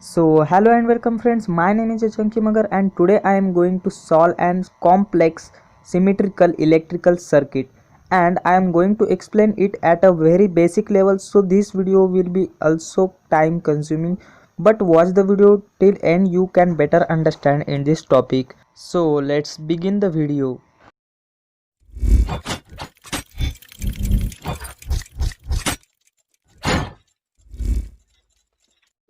So hello and welcome friends, my name is Chunky Magar and today I am going to solve an complex symmetrical electrical circuit and I am going to explain it at a very basic level. So this video will be also time consuming, but watch the video till end, you can better understand in this topic. So let's begin the video.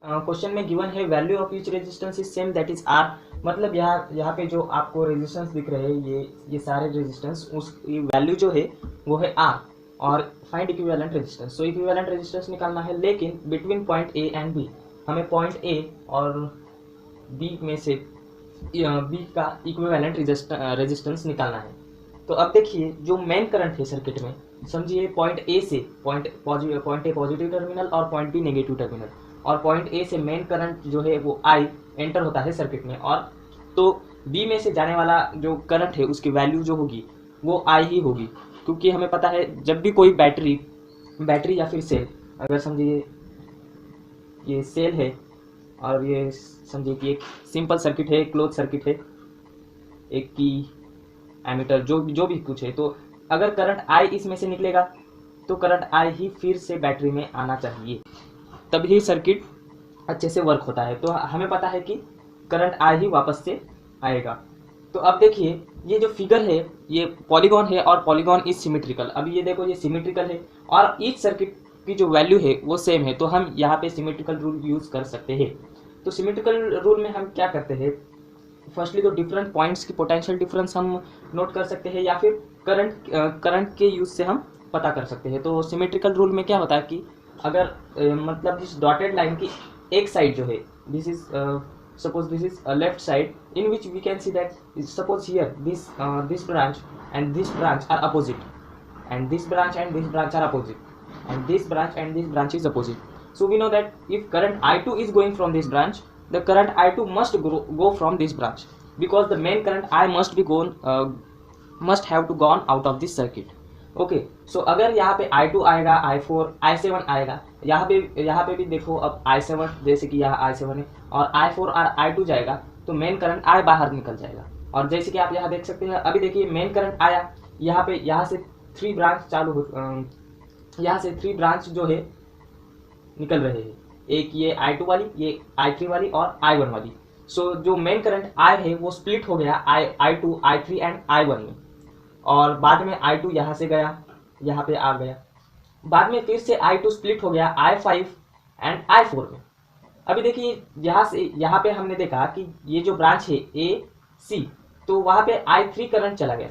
Question में given है value of each resistance is same that is R. मतलब यहाँ पे जो आपको resistance दिख रहे हैं ये सारे रेजिस्टेंस उसकी वैल्यू जो है वो है आर और find equivalent resistance. So equivalent resistance निकालना है, लेकिन between point A and B हमें पॉइंट ए और बी में से बी का इक्विवेलेंट रेजिस्टेंस निकालना है। तो अब देखिए जो मेन करंट है सर्किट में, समझिए पॉइंट ए से पॉइंट ए पॉजिटिव टर्मिनल और पॉइंट बी नेगेटिव टर्मिनल, और पॉइंट ए से मेन करंट जो है वो आई एंटर होता है सर्किट में, और तो बी में से जाने वाला जो करंट है उसकी वैल्यू जो होगी वो आई ही होगी, क्योंकि हमें पता है जब भी कोई बैटरी या फिर सेल, अगर समझिए ये सेल है और ये समझिए कि एक सिंपल सर्किट है, क्लोज सर्किट है, एक की एमीटर जो भी कुछ है, तो अगर करंट आई इसमें से निकलेगा तो करंट आई ही फिर से बैटरी में आना चाहिए, तभी सर्किट अच्छे से वर्क होता है। तो हमें पता है कि करंट आई ही वापस से आएगा। तो अब देखिए ये जो फिगर है ये पॉलीगॉन है और पॉलीगॉन इज सिमेट्रिकल। अभी ये देखो ये सिमेट्रिकल है और ईच सर्किट की जो वैल्यू है वो सेम है, तो हम यहाँ पे सिमेट्रिकल रूल यूज कर सकते हैं। तो सिमेट्रिकल रूल में हम क्या करते हैं, फर्स्टली तो डिफरेंट पॉइंट्स की पोटेंशियल डिफरेंस हम नोट कर सकते हैं या फिर करंट के यूज से हम पता कर सकते हैं। तो सिमेट्रिकल रूल में क्या होता है कि अगर मतलब इस डॉटेड लाइन की एक साइड जो है, this is suppose this is left side in which we can see that suppose here this branch and this branch are opposite, and this branch and this branch are opposite, and this branch and this branch is opposite. So we know that if current I2 is going from this branch, the current I2 must go from this branch, because the main current I must be must have to gone out of this circuit. Okay, so अगर यहाँ पे I2 आएगा, I4, I7 आएगा, यहाँ पे भी देखो अब I7, जैसे कि यहाँ I7 है और I4 और I2 जाएगा तो मेन करंट I बाहर निकल जाएगा। और जैसे कि आप यहाँ देख सकते हैं, अभी देखिए मेन करंट आया, यहाँ से 3 ब्रांच चालू हो, यहाँ से 3 ब्रांच जो है निकल रहे हैं, एक ये I2 वाली, ये I3 वाली और I1 वाली। सो जो मेन करंट I है वो स्प्लिट हो गया I2, I3 एंड I1 में, और बाद में I2 यहाँ से गया, यहाँ पे आ गया, बाद में फिर से I2 स्प्लिट हो गया I5 एंड I4 में। अभी देखिए यहाँ पे हमने देखा कि ये जो ब्रांच है A C, तो वहाँ पे I3 करंट चला गया।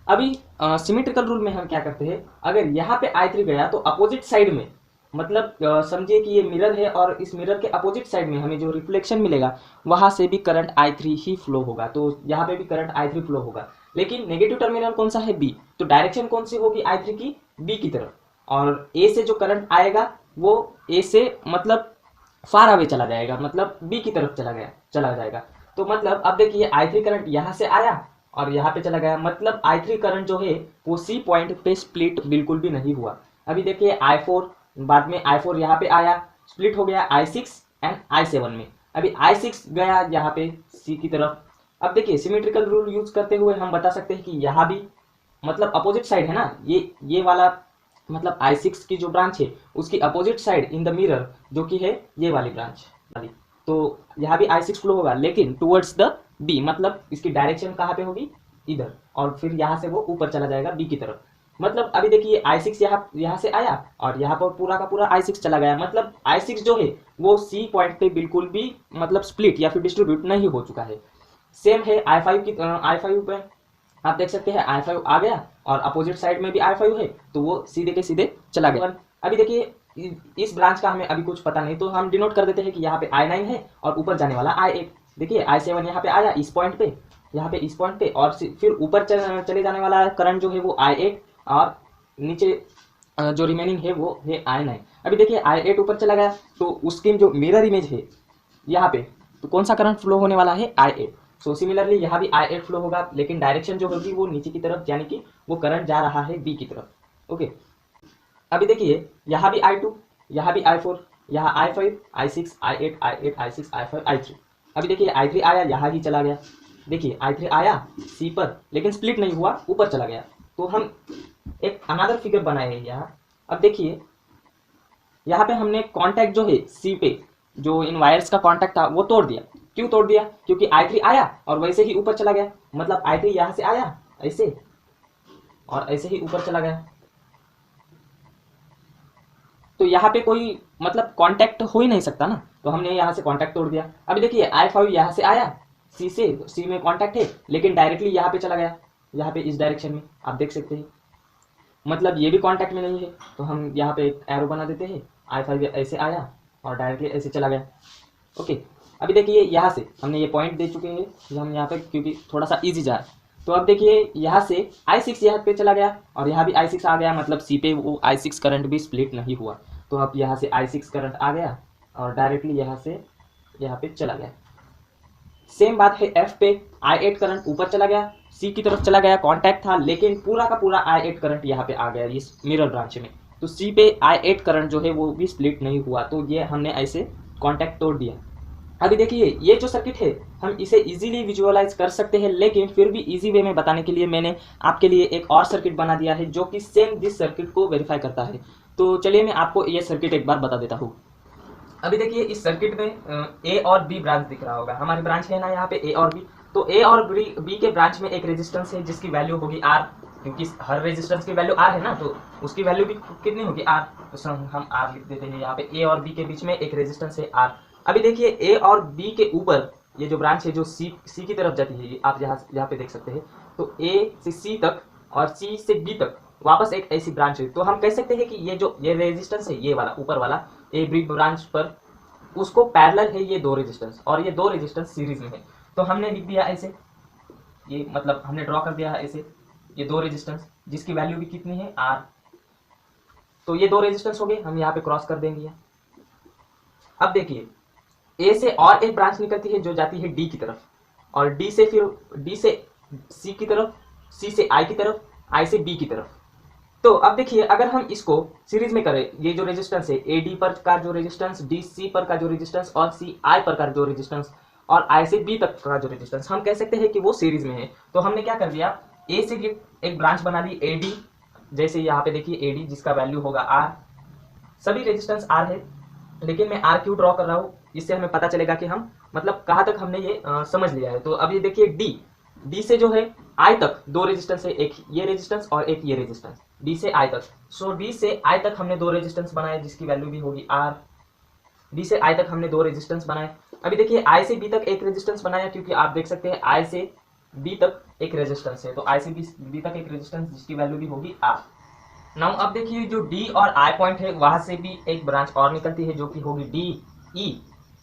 अभी सिमेट्रिकल रूल में हम क्या करते हैं, अगर यहाँ पे I3 गया तो अपोजिट साइड में, मतलब समझिए कि ये मिरर है और इस मिरर के अपोजिट साइड में हमें जो रिफ्लेक्शन मिलेगा वहां से भी करंट I3 ही फ्लो होगा, तो यहाँ पे भी करंट I3 फ्लो होगा। लेकिन नेगेटिव टर्मिनल कौन सा है, B, तो डायरेक्शन कौन सी होगी I3 की, B की तरफ, और A से जो करंट आएगा वो A से मतलब फार अवे चला जाएगा, मतलब B की तरफ चला जाएगा। तो मतलब अब देखिए I3 करंट यहाँ से आया और यहाँ पे चला गया, मतलब I3 करंट जो है वो C पॉइंट पे स्प्लिट बिल्कुल भी नहीं हुआ। अभी देखिए I4, बाद में I4 यहाँ पे आया, स्प्लिट हो गया I6 एंड I7 में। अभी I6 गया यहाँ पे C की तरफ। अब देखिए सिमेट्रिकल रूल यूज करते हुए हम बता सकते हैं कि यहाँ भी मतलब अपोजिट साइड है ना, ये वाला मतलब I6 की जो ब्रांच है उसकी opposite side in the mirror जो कि है ये वाली ब्रांच वाली, तो यहाँ भी I6 फ्लो होगा लेकिन टुवर्ड्स द B, मतलब इसकी डायरेक्शन कहाँ पे होगी, इधर, और फिर यहाँ से वो ऊपर चला जाएगा B की तरफ। मतलब अभी देखिए I6 यहाँ से आया और यहाँ पर पूरा का पूरा I6 चला गया, मतलब I6 जो है वो C पॉइंट पे बिल्कुल भी मतलब स्प्लिट या फिर डिस्ट्रीब्यूट नहीं हो चुका है। सेम है I5 पे आप देख सकते हैं I5 आ गया और अपोजिट साइड में भी I5 है, तो वो सीधे के सीधे चला गया। अभी देखिए इस ब्रांच का हमें अभी कुछ पता नहीं, तो हम डिनोट कर देते हैं कि यहाँ पे I9 है और ऊपर जाने वाला I8। देखिए I7 यहाँ पे आया इस पॉइंट पे, यहाँ पे इस पॉइंट पे, और फिर ऊपर चले जाने वाला करंट जो है वो I8 और नीचे जो रिमेनिंग है वो है I9। अभी देखिए I8 ऊपर चला गया तो उसकी जो मिरर इमेज है यहाँ पे, तो कौन सा करंट फ्लो होने वाला है, I8। सो सिमिलरली यहाँ भी I8 फ्लो होगा, लेकिन डायरेक्शन जो होगी वो नीचे की तरफ, यानी कि वो करंट जा रहा है B की तरफ। ओके, अभी देखिए यहाँ भी I2, यहाँ भी I4, यहाँ I5, I6, I8, I8, I6, I5, I3। अभी देखिए I3 आया, यहाँ ही चला गया। देखिए I3 आया C पर, लेकिन स्प्लिट नहीं हुआ, ऊपर चला गया। तो हम एक अनदर फिगर बनाए हैं यहाँ। अब देखिए यहाँ पे हमने कॉन्टैक्ट जो है C पे, जो इन वायर्स का कॉन्टैक्ट था वो तोड़ दिया। क्यों तोड़ दिया? क्योंकि I3 आया और वैसे ही ऊपर चला गया। मतलब I3 यहाँ से आया ऐसे और ऐसे ही ऊपर चला गया। तो यहाँ पे कोई मतलब कांटेक्ट हो ही नहीं सकता ना, तो हमने यहाँ से कांटेक्ट तोड़ दिया। अभी देखिए I5 यहाँ से आया C से, C में कांटेक्ट है, लेकिन डायरेक्टली यहाँ पे चला गया, यहाँ पे इस डायरेक्शन में आप देख सकते हैं। मतलब ये भी कांटेक्ट में नहीं है, तो हम यहाँ पे एक एरो बना देते हैं। I5 ऐसे आया और डायरेक्टली ऐसे चला गया। ओके, अभी देखिए यहाँ से हमने ये पॉइंट दे चुके हैं कि हम यहाँ पे, क्योंकि थोड़ा सा ईजी जा रहा है। तो अब देखिए यहाँ से I6 यहाँ पे चला गया और यहाँ भी I6 आ गया, मतलब C पे वो I6 करंट भी स्प्लिट नहीं हुआ। तो अब यहाँ से I6 करंट आ गया और डायरेक्टली यहाँ से यहाँ पे चला गया। सेम बात है F पे, I8 करंट ऊपर चला गया, C की तरफ चला गया, कांटेक्ट था, लेकिन पूरा का पूरा I8 करंट यहाँ पे आ गया इस मिरर ब्रांच में। तो C पे I8 करंट जो है वो भी स्प्लिट नहीं हुआ, तो ये हमने ऐसे कांटेक्ट तोड़ दिया। अभी देखिए ये जो सर्किट है हम इसे इजीली विजुअलाइज कर सकते हैं, लेकिन फिर भी इजी वे में बताने के लिए मैंने आपके लिए एक और सर्किट बना दिया है जो कि सेम दिस सर्किट को वेरीफाई करता है। तो चलिए मैं आपको ये सर्किट एक बार बता देता हूँ। अभी देखिए इस सर्किट में ए और बी ब्रांच दिख रहा होगा, हमारी ब्रांच है ना यहाँ पे ए और बी। तो ए और बी के ब्रांच में एक रेजिस्टेंस है जिसकी वैल्यू होगी आर, क्योंकि हर रेजिस्टेंस की वैल्यू आर है ना, तो उसकी वैल्यू भी कितनी होगी आर। तो हम आर लिख देते हैं। यहाँ पे ए और बी के बीच में एक रेजिस्टेंस है आर। अभी देखिए ए और बी के ऊपर ये जो ब्रांच है जो सी की तरफ जाती है, ये आप यहाँ पे देख सकते हैं। तो ए से सी तक और सी से बी तक वापस एक ऐसी ब्रांच है। तो हम कह सकते हैं कि ये रेजिस्टेंस है, ये वाला ऊपर वाला ए बी ब्रांच पर, उसको पैरेलल है ये दो रेजिस्टेंस, और ये दो रेजिस्टेंस सीरीज में है। तो हमने लिख दिया ऐसे, ये मतलब हमने ड्रॉ कर दिया है ऐसे, ये दो रेजिस्टेंस जिसकी वैल्यू भी कितनी है आर। तो ये दो रेजिस्टेंस हो गए, हम यहाँ पे क्रॉस कर देंगे। अब देखिए ए से और एक ब्रांच निकलती है जो जाती है डी की तरफ, और डी से फिर डी से सी की तरफ, सी से आई की तरफ, आई से बी की तरफ। तो अब देखिए अगर हम इसको सीरीज में करें, ये जो रेजिस्टेंस है ए डी पर का जो रेजिस्टेंस, डी सी पर का जो रेजिस्टेंस, और सी आई पर का जो रेजिस्टेंस, और आई से बी तक का जो रेजिस्टेंस, हम कह सकते हैं कि वो सीरीज में है। तो हमने क्या कर दिया, ए से एक ब्रांच बना ली ए डी, जैसे यहाँ पे देखिए ए डी जिसका वैल्यू होगा आर। सभी रेजिस्टेंस आर है, लेकिन मैं आर क्यों ड्रॉ कर रहा हूँ, इससे हमें पता चलेगा कि हम मतलब कहाँ तक हमने ये समझ लिया है। तो अब ये देखिए डी से जो है आई तक दो रेजिस्टेंस है, एक ये रेजिस्टेंस और एक ये रेजिस्टेंस, डी से आई तक। सो डी से आई तक हमने दो रेजिस्टेंस बनाए जिसकी वैल्यू भी होगी आर। डी से आई तक हमने दो रेजिस्टेंस बनाए। अभी देखिए आई से बी तक एक रेजिस्टेंस बनाया, क्योंकि आप देख सकते हैं आई से बी तक एक रेजिस्टेंस है, तो आई से बी तक एक रेजिस्टेंस जिसकी वैल्यू भी होगी आर। नाउ अब देखिए जो डी और आई पॉइंट है वहां से भी एक ब्रांच और निकलती है जो कि होगी D E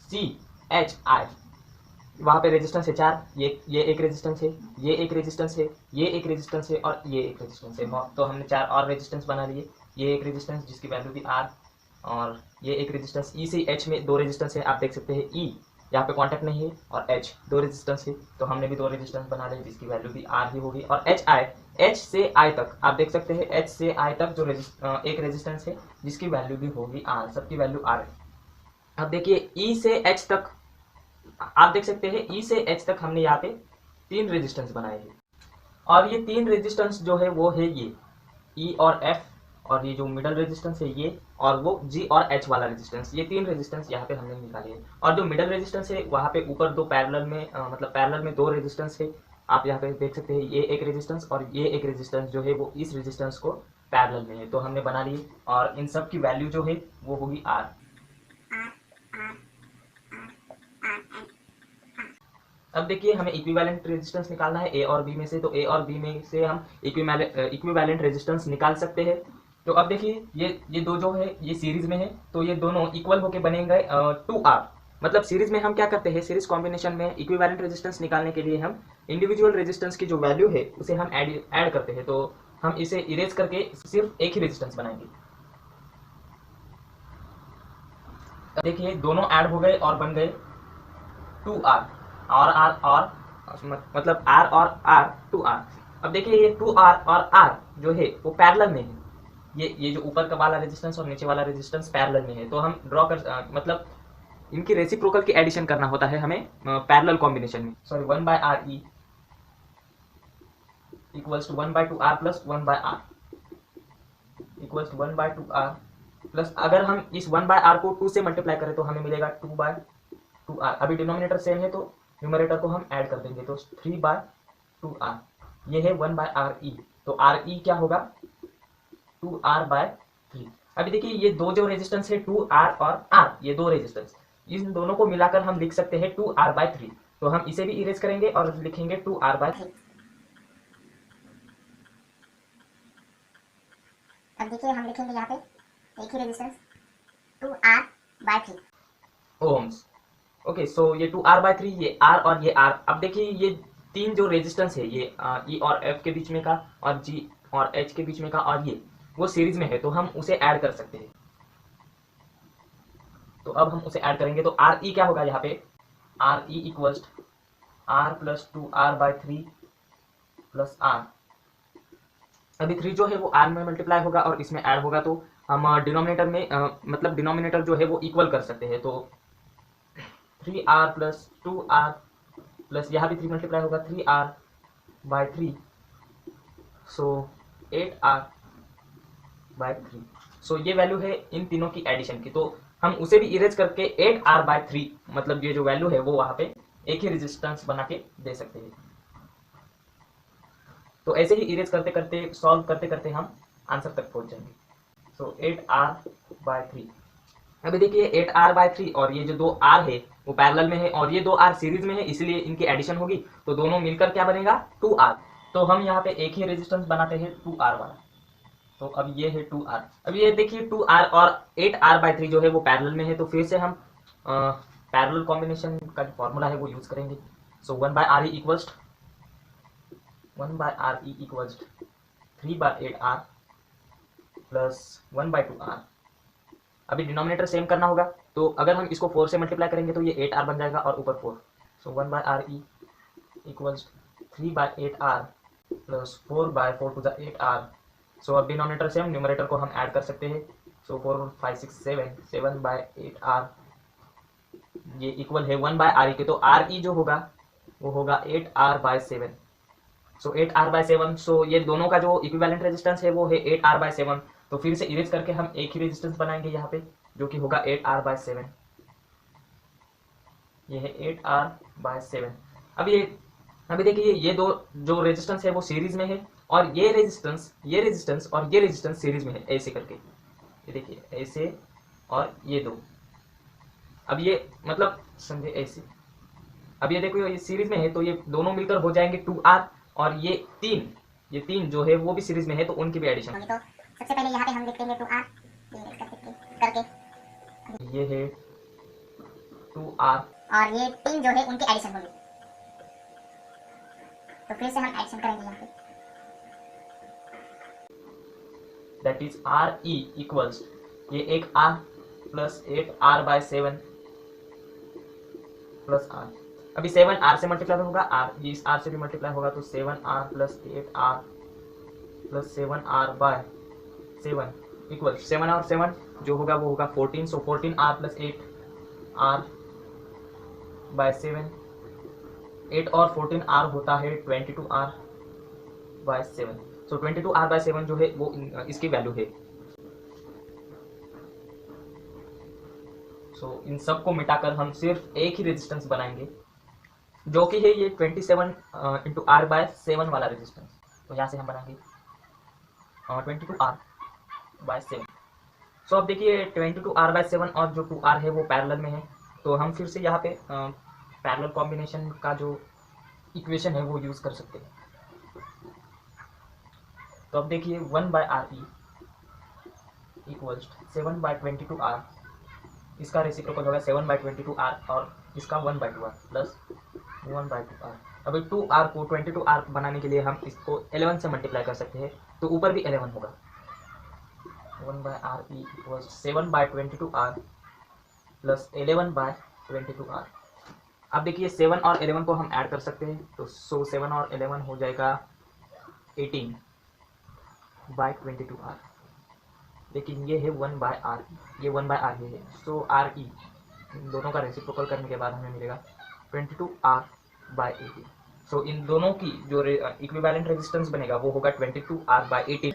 C H I. वहां पे रेजिस्टेंस है चार, ये एक रेजिस्टेंस है, ये एक रेजिस्टेंस है, ये एक रेजिस्टेंस है, और ये एक रेजिस्टेंस है। तो हमने चार और रेजिस्टेंस बना लिए। ये एक रेजिस्टेंस जिसकी वैल्यू भी आर, और ये एक रेजिस्टेंस। ई से एच में दो रेजिस्टेंस है, आप देख सकते हैं ई यहाँ पे कांटेक्ट नहीं है, और एच दो रेजिस्टेंस है, तो हमने भी दो रेजिस्टेंस बना लिए जिसकी वैल्यू भी आर ही होगी। और एच से आई तक आप देख सकते हैं, एच से आई तक जो एक रेजिस्टेंस है जिसकी वैल्यू भी होगी आर, सबकी वैल्यू आर है। अब देखिए ई से एच तक आप देख सकते हैं, ई से एच तक हमने यहाँ पे तीन रेजिस्टेंस बनाए हैं, और ये तीन रेजिस्टेंस जो है वो है ये ई और एफ, और ये जो मिडल रेजिस्टेंस है ये, और वो जी और एच वाला रेजिस्टेंस। ये तीन रेजिस्टेंस यहाँ पे हमने निकाले हैं। और जो मिडल रेजिस्टेंस है वहाँ पे ऊपर दो पैरेलल में मतलब पैरेलल में दो रेजिस्टेंस है, आप यहाँ पे देख सकते हैं, ये एक रेजिस्टेंस और ये एक रेजिस्टेंस जो है वो इस रेजिस्टेंस को पैरेलल में है, तो हमने बना लिए। और इन सब की वैल्यू जो है वो होगी आर। अब देखिए हमें इक्विवेलेंट रेजिस्टेंस निकालना है ए और बी में से, तो ए और बी में से हम इक्विवेलेंट रेजिस्टेंस निकाल सकते हैं। तो अब देखिए ये दो जो है ये सीरीज में है, तो ये दोनों इक्वल होके बनेंगे 2R। मतलब सीरीज में हम क्या करते हैं, सीरीज कॉम्बिनेशन में इक्विवेलेंट रेजिस्टेंस निकालने के लिए हम इंडिविजुअल रेजिस्टेंस की जो वैल्यू है उसे हम ऐड करते हैं। तो हम इसे इरेज करके सिर्फ एक ही रेजिस्टेंस बनाएंगे। देखिए दोनों ऐड हो गए और बन गए 2R, और मतलब R और R 2R। अब देखिए ये 2R और R जो है वो पैरेलल में है, ये जो ऊपर का वाला रेजिस्टेंस और नीचे वाला रेजिस्टेंस पैरेलल में है, तो हम ड्रॉ कर मतलब इनकी रेसिप्रोकल की एडिशन करना होता है हमें पैरेलल कॉम्बिनेशन में। Sorry 1/RE equals to 1/2R plus 1/R equals to 1/2R plus, अगर हम इस 1/R को 2 से मल्टीप्लाई करें तो हमें मिलेगा 2/2R। अभी डिनोमिनेटर सेम है तो न्यूमरेटर को हम ऐड कर देंगे, तो 3/2R। ये है 1/RE, तो RE क्या होगा 2R/3। अभी देखिए ये दो जो रेजिस्टेंस है 2R और R, ये दो रेजिस्टेंस, इन दोनों को मिलाकर हम लिख सकते हैं 2R/3। तो हम इसे भी इरेज करेंगे और लिखेंगे 2R/3। अब देखिए हम लिखेंगे यहाँ पे एक ही रेजिस्टेंस 2R/3 ओम्स। ओके, सो ये 2R/3, ये R और ये R। अब देखिए ये तीन जो रेजिस्टेंस है, ये E और F के बीच में का और G और H के बीच में का, और ये वो सीरीज में है, तो हम उसे ऐड कर सकते हैं। तो अब हम उसे ऐड करेंगे तो RE क्या होगा यहाँ पे, RE equals R plus 2R/3 plus R। अभी 3 जो है वो R में मल्टीप्लाई होगा और इसमें ऐड होगा, तो हम डिनोमिनेटर में मतलब डिनोमिनेटर जो है वो इक्वल कर सकते हैं। तो 3R प्लस 2R प्लस यहाँ भी 3 मल्टीप्लाई होगा 3R/3, सो 8R/3। सो ये वैल्यू है इन तीनों की एडिशन की, तो हम उसे भी इरेज करके 8R/3 मतलब ये जो वैल्यू है वो वहाँ पे एक ही रेजिस्टेंस बना के दे सकते हैं। तो ऐसे ही इरेज करते करते सॉल्व करते करते हम आंसर तक पहुंच जाएंगे। सो 8R/3। अभी देखिए 8R/3 और ये जो दो R है वो पैरेलल में है और ये दो R सीरीज में है, इसलिए इनकी एडिशन होगी, तो दोनों मिलकर क्या बनेगा 2R। तो हम यहाँ पे एक ही रेजिस्टेंस बनाते हैं 2R वाला। तो अब ये है 2R। अब ये देखिए 2R और 8R/3 जो है वो पैरेलल में है, तो फिर से हम पैरेलल कॉम्बिनेशन का जो फॉर्मूला है वो यूज करेंगे। सो 1/RE equals 3/8R plus 1/2R। अभी डिनोमिनेटर सेम करना होगा, तो अगर हम इसको 4 से मल्टीप्लाई करेंगे तो ये 8R बन जाएगा और ऊपर 4। So 1/RE equals 3/8R plus 4/4 to the 8R। So अब डिनोमिनेटर सेम, न्यूमरेटर को हम ऐड कर सकते हैं। सो 4 5 6 7/8R ये इक्वल है 1/RE के, तो RE जो होगा वो होगा 8R/7। सो 8R/7। सो ये दोनों का जो इक्विवेलेंट रेजिस्टेंस है वो है 8R/7। तो फिर से इरेज करके हम एक ही रेजिस्टेंस बनाएंगे यहाँ पे, जो कि होगा 8R/7। ये है 8R/7। अभी देखिए ये दो जो रेजिस्टेंस है वो सीरीज में है, और ये रेजिस्टेंस और ये रेजिस्टेंस सीरीज में है, ऐसे करके। ये देखिए ऐसे, और ये दो, अब ये मतलब समझे ऐसे। अब ये देखो ये सीरीज में है, तो ये दोनों मिलकर हो जाएंगे 2R, और ये तीन जो है वो भी सीरीज में है, तो उनकी भी एडिशन। तो सबसे पहले यहाँ पे हम लिख देंगे 2R करके, ये है 2R और ये तीन जो है उनकी एडिशन होगी। तो फिर से हम एडिशन करेंगे यहाँ पे, दैट इज RE इक्वल्स ये एक R plus 8R/7 plus R। अभी 7R से मल्टीप्लाई होगा R, ये इस R से भी मल्टीप्लाई होगा, तो 7R plus 8R plus 7R/7 equal 7 और 7 जो होगा वो होगा 14। सो 14R प्लस 8R/7, 8 और 14R होता है 22R/7। सो 22R/7 जो है वो इसकी वैल्यू है। सो इन सब को मिटाकर हम सिर्फ एक ही रेजिस्टेंस बनाएंगे, जो कि है ये 27 इंटू R/7 वाला रेजिस्टेंस। तो यहाँ से हम बनाएंगे 22R/7। सो अब देखिए 22R/7 और जो 2R है वो पैरेलल में है, तो हम फिर से यहाँ पे पैरेलल कॉम्बिनेशन का जो इक्वेशन है वो यूज कर सकते हैं। तो अब देखिए 1/RE इक्वल्स 7/22R, इसका रेसिप्रोकल होगा 7/22R और इसका 1/2R प्लस 1/2R। अभी 2R को 22R बनाने के लिए हम इसको 11 से मल्टीप्लाई कर सकते हैं, तो ऊपर भी 11 होगा। 1/RE equals 7/22R plus 11/22R। अब देखिए 7 और 11 को हम ऐड कर सकते हैं, तो 7 और 11 हो जाएगा 18/22R। लेकिन ये है 1/r, ये 1/r ये है। सो आर ई दोनों का रेसिप्रोकल करने के बाद हमें मिलेगा 22r/18। सो इन दोनों की जो इक्विवेलेंट रेजिस्टेंस बनेगा वो होगा 22r/18।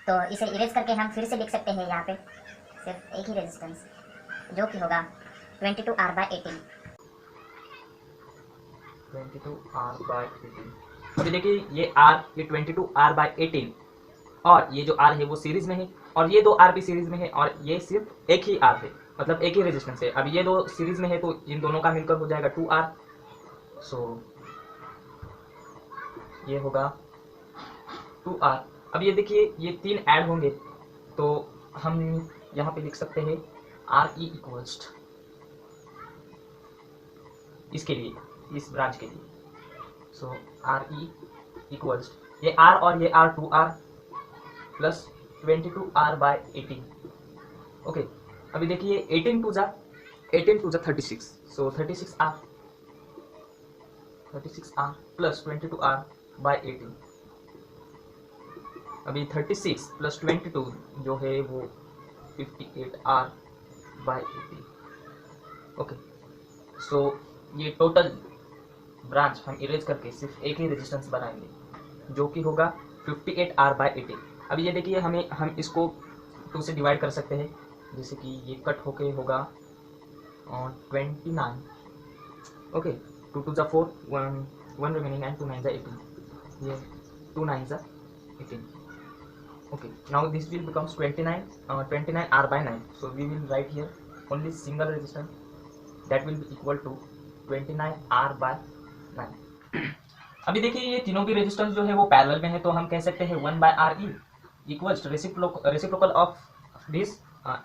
तो इसे इरेज करके हम फिर से लिख सकते हैं यहाँ पे सिर्फ एक ही रेजिस्टेंस जो कि होगा 22r/18। 22r/18। अभी देखिए ये r, ये 22r/18 और ये जो r है वो सीरीज में है और ये दो r भी सीरीज में है और ये सिर्फ एक ही r है, मतलब एक ही रेजिस्टेंस है। अब ये दो सीरीज में है तो इन दोनों का मिलकर हो जाएगा 2r। सो ये होगा 2r। अब ये देखिए ये तीन ऐड होंगे तो हम यहाँ पे लिख सकते हैं RE इक्वल्स इसके लिए, इस ब्रांच के लिए। सो RE इक्वल्स ये R और ये R 2R plus 22r/18। Okay, अभी देखिए 18 टू जा 36। सो 36r प्लस 22r/18। अभी 36 प्लस 22 जो है वो 58r/18। ओके, सो ये टोटल ब्रांच हम इरेज करके सिर्फ एक ही रेजिस्टेंस बनाएंगे जो कि होगा 58r/18। अब ये देखिए हम इसको 2 से डिवाइड कर सकते हैं, जैसे कि ये कट होके होगा 29। Okay, 2 2 4, 1 remaining and 2 9 18। ये 2 9 18। Okay, now this will becomes 29r/9. So we will write here only single resistance that will be equal to 29r/9। अभी देखिए ये तीनों की रेजिस्टेंस जो है वो पैरेलल में है तो हम कह सकते हैं 1/RE equals reciprocal of this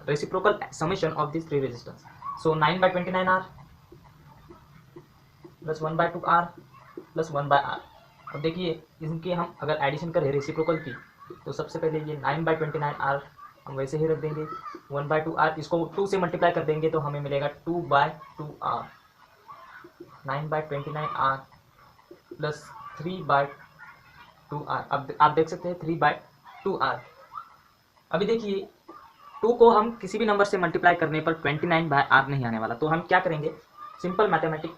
reciprocal summation of this three resistance. So 9/29r plus 1/2r plus 1/r। अब देखिए इनके हम अगर एडिशन करें रेसिप्रोकल की तो सबसे पहले ये 9/29r हम वैसे ही रख देंगे, 1/2r इसको 2 से मल्टीप्लाई कर देंगे तो हमें मिलेगा 2/2r। 9/29r plus 3/2r। अब आप देख सकते हैं 3/2r। अभी देखिए 2 को हम किसी भी नंबर से मल्टीप्लाई करने पर 29/r नहीं आने वाला, तो हम क्या करेंगे, सिंपल मैथमेटिक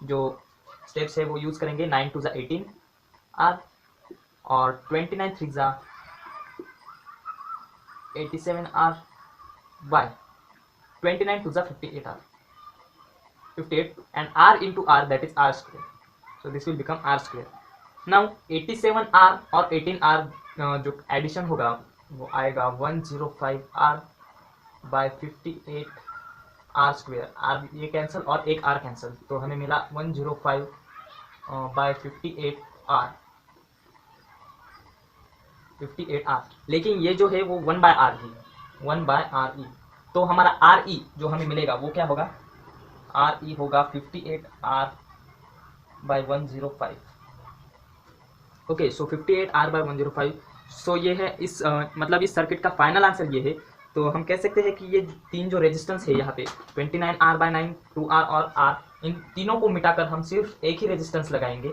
जो स्टेप्स है वो यूज करेंगे। 9 2 18r और 29 3 87r bye 29 2 58r 58 and r into r, that is r square. So this will become r square. Now 87r और 18r जो एडिशन होगा वो आएगा 105r by 58r square. r ये कैंसिल और एक r कैंसिल तो हमें मिला 105 बाय 58r। लेकिन ये जो है वो 1/RE। तो हमारा RE जो हमें मिलेगा वो क्या होगा, RE होगा 58r बाय 105। ओके, सो 58r बाय 105। सो ये है इस मतलब इस सर्किट का फाइनल आंसर ये है। तो हम कह सकते हैं कि ये तीन जो रेजिस्टेंस है यहाँ पे 29r/9, 2r और r, इन तीनों को मिटाकर हम सिर्फ एक ही रेजिस्टेंस लगाएंगे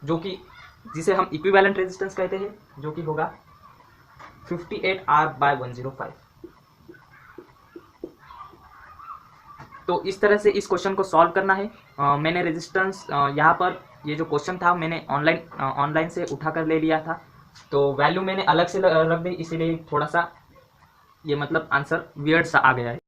जो कि जिसे हम इक्विवेलेंट रेजिस्टेंस कहते हैं, जो कि होगा 58r बाय 105। तो इस तरह से इस क्वेश्चन को सॉल्व करना है। मैंने रेजिस्टेंस यहाँ पर ये जो क्वेश्चन था मैंने ऑनलाइन से उठा कर ले लिया था, तो वैल्यू मैंने अलग से रख दी, इसीलिए थोड़ा सा ये मतलब आंसर वियर्ड सा आ गया है।